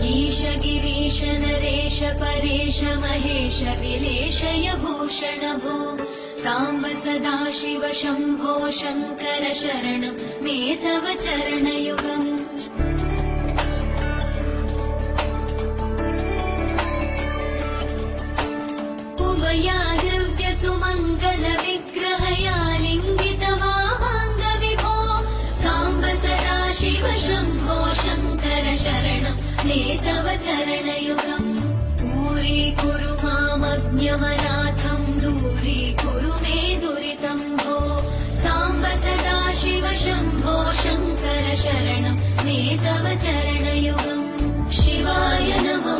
ईश गिरीश नरेश परेश महेश विलेशय भूषण भो साम्ब सदाशिव शम्भो शङ्कर शरणं मे तव चरणयुगम् उमया दिव्य सुमङ्गल विग्रहया लिङ्गित वामाङ्ग विभो साम्ब सदाशिव शम्भो शङ्कर शरणं मे तव चरणयुगम् दूरीकुरु मामज्ञमनाथं दूरीकुरु मे दुरितं भो साम्ब सदाशिव शम्भो शङ्कर शरणं मे तव चरणयुगम् शिवाय नमः।